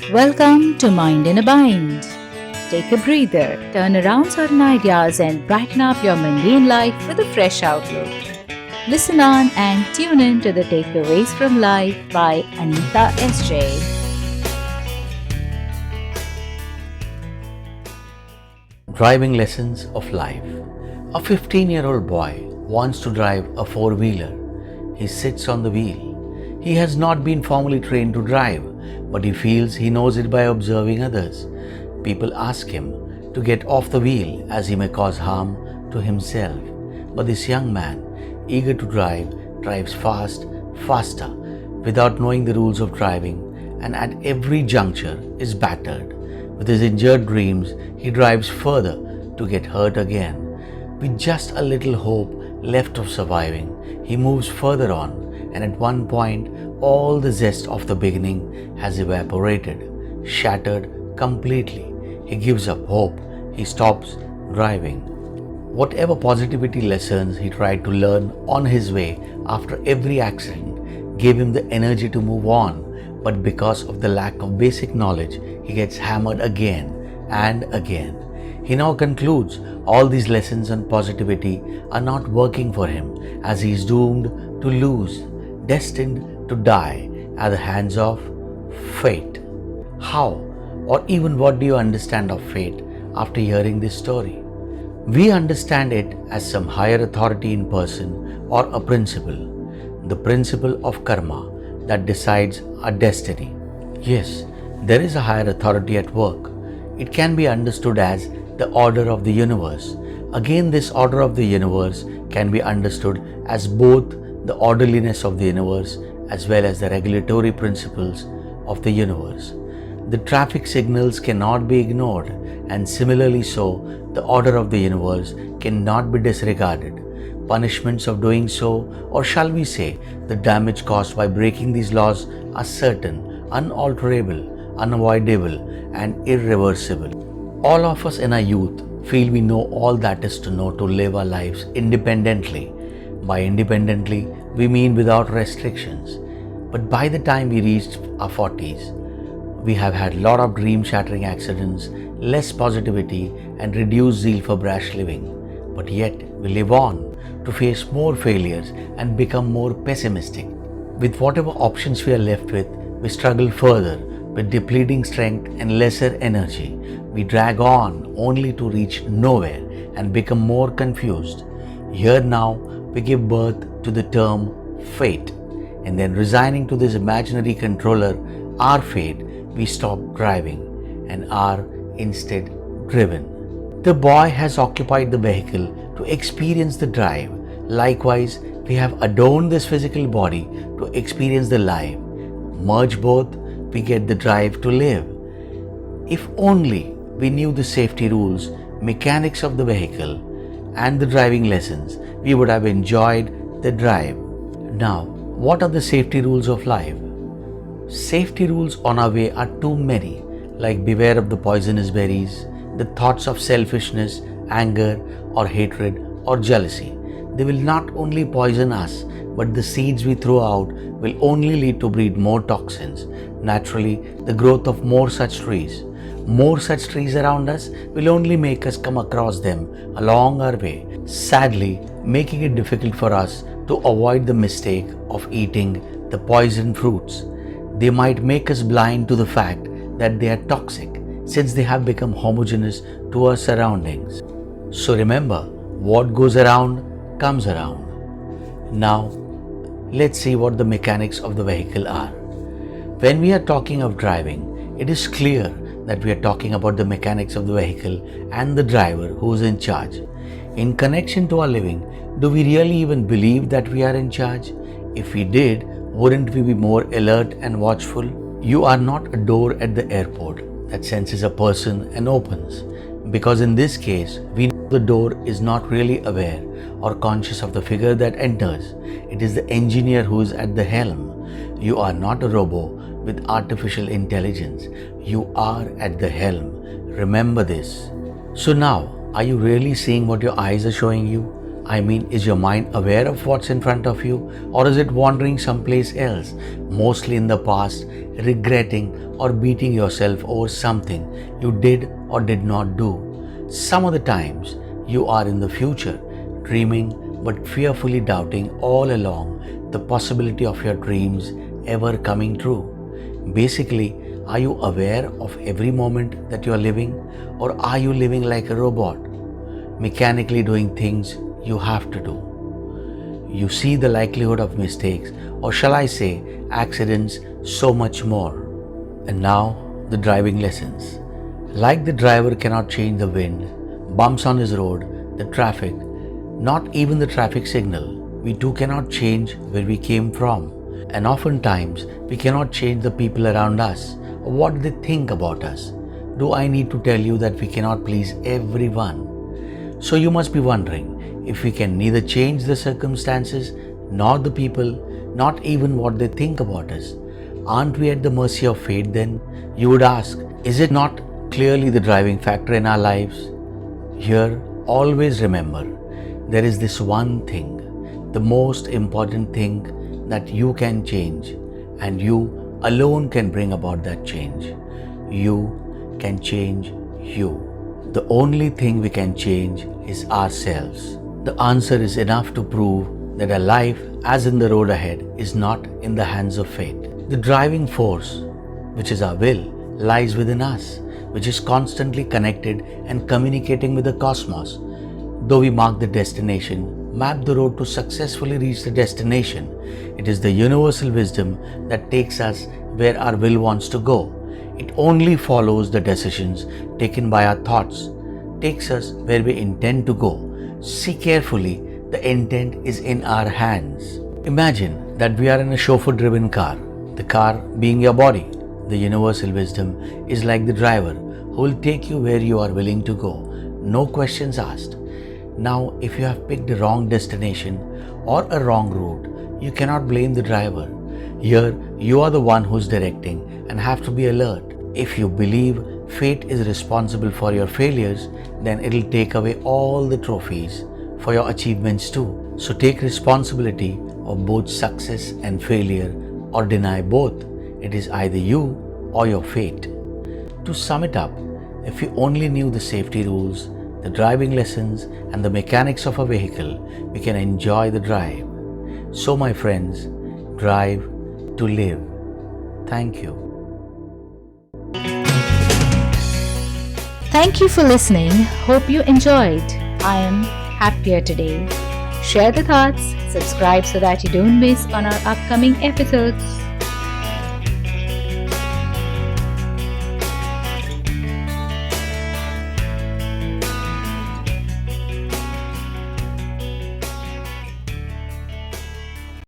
Welcome to Mind in a Bind. Take a breather, turn around certain ideas, and brighten up your mundane life with a fresh outlook. Listen on and tune in to the Takeaways from Life by Anita SJ. Driving lessons of life. A 15-year-old boy wants to drive a four-wheeler. He sits on the wheel. He has not been formally trained to drive, but he feels he knows it by observing others. People ask him to get off the wheel as he may cause harm to himself. But this young man, eager to drive, drives faster, without knowing the rules of driving, and at every juncture is battered. With his injured dreams, he drives further to get hurt again. With just a little hope left of surviving, he moves further on, and at one point, all the zest of the beginning has evaporated, shattered completely. He gives up hope. He stops driving. Whatever positivity lessons he tried to learn on his way after every accident gave him the energy to move on, but because of the lack of basic knowledge, he gets hammered again and again. He now concludes all these lessons on positivity are not working for him, as he is doomed to lose, destined to die at the hands of fate. How or even what do you understand of fate after hearing this story? We understand it as some higher authority in person or a principle, the principle of karma that decides our destiny. Yes, there is a higher authority at work. It can be understood as the order of the universe. Again, this order of the universe can be understood as both the orderliness of the universe as well as the regulatory principles of the universe. The traffic signals cannot be ignored, and similarly so, the order of the universe cannot be disregarded. Punishments of doing so, or shall we say, the damage caused by breaking these laws are certain, unalterable, unavoidable, and irreversible. All of us in our youth feel we know all that is to know to live our lives independently. By independently, we mean without restrictions. But by the time we reached our 40s, we have had a lot of dream-shattering accidents, less positivity, and reduced zeal for brash living. But yet, we live on to face more failures and become more pessimistic. With whatever options we are left with, we struggle further with depleting strength and lesser energy. We drag on only to reach nowhere and become more confused. Here now, we give birth to the term fate, and then resigning to this imaginary controller, our fate, we stop driving and are instead driven. The boy has occupied the vehicle to experience the drive. Likewise, we have adorned this physical body to experience the life. Merge both, we get the drive to live. If only we knew the safety rules, mechanics of the vehicle, and the driving lessons, we would have enjoyed the drive. Now, what are the safety rules of life? Safety rules on our way are too many, like beware of the poisonous berries, the thoughts of selfishness, anger, or hatred, or jealousy. They will not only poison us, but the seeds we throw out will only lead to breed more toxins. Naturally, the growth of more such trees. More such trees around us will only make us come across them along our way, sadly making it difficult for us to avoid the mistake of eating the poisoned fruits. They might make us blind to the fact that they are toxic, since they have become homogeneous to our surroundings. So remember, what goes around comes around. Now, let's see what the mechanics of the vehicle are. When we are talking of driving, it is clear that we are talking about the mechanics of the vehicle and the driver who is in charge. In connection to our living, do we really even believe that we are in charge? If we did, wouldn't we be more alert and watchful? You are not a door at the airport that senses a person and opens, because in this case, we know the door is not really aware or conscious of the figure that enters. It is the engineer who is at the helm. You are not a robot with artificial intelligence. You are at the helm. Remember this. So now, are you really seeing what your eyes are showing you? I mean, is your mind aware of what's in front of you, or is it wandering someplace else, mostly in the past, regretting or beating yourself over something you did or did not do? Some of the times you are in the future, dreaming but fearfully doubting all along the possibility of your dreams ever coming true. Basically, are you aware of every moment that you are living, or are you living like a robot, mechanically doing things you have to do? You see the likelihood of mistakes, or shall I say, accidents, so much more. And now, the driving lessons. Like the driver cannot change the wind, bumps on his road, the traffic, not even the traffic signal, we too cannot change where we came from. And oftentimes, we cannot change the people around us or what they think about us. Do I need to tell you that we cannot please everyone? So you must be wondering, if we can neither change the circumstances, nor the people, not even what they think about us, aren't we at the mercy of fate then? You would ask, is it not clearly the driving factor in our lives? Here, always remember, there is this one thing, the most important thing that you can change, and you alone can bring about that change. You can change you. The only thing we can change is ourselves. The answer is enough to prove that a life, as in the road ahead, is not in the hands of fate. The driving force, which is our will, lies within us, which is constantly connected and communicating with the cosmos. Though we mark the destination, map the road to successfully reach the destination, it is the universal wisdom that takes us where our will wants to go. It only follows the decisions taken by our thoughts, takes us where we intend to go. See carefully, the intent is in our hands. Imagine that we are in a chauffeur-driven car, the car being your body. The universal wisdom is like the driver who will take you where you are willing to go, no questions asked. Now, if you have picked a wrong destination or a wrong route, you cannot blame the driver. Here, you are the one who's directing and have to be alert. If you believe fate is responsible for your failures, then it'll take away all the trophies for your achievements too. So take responsibility of both success and failure, or deny both. It is either you or your fate. To sum it up, if you only knew the safety rules, the driving lessons and the mechanics of a vehicle, we can enjoy the drive. So my friends, drive to live. Thank you. Thank you for listening. Hope you enjoyed. I am happier today. Share the thoughts, subscribe so that you don't miss on our upcoming episodes.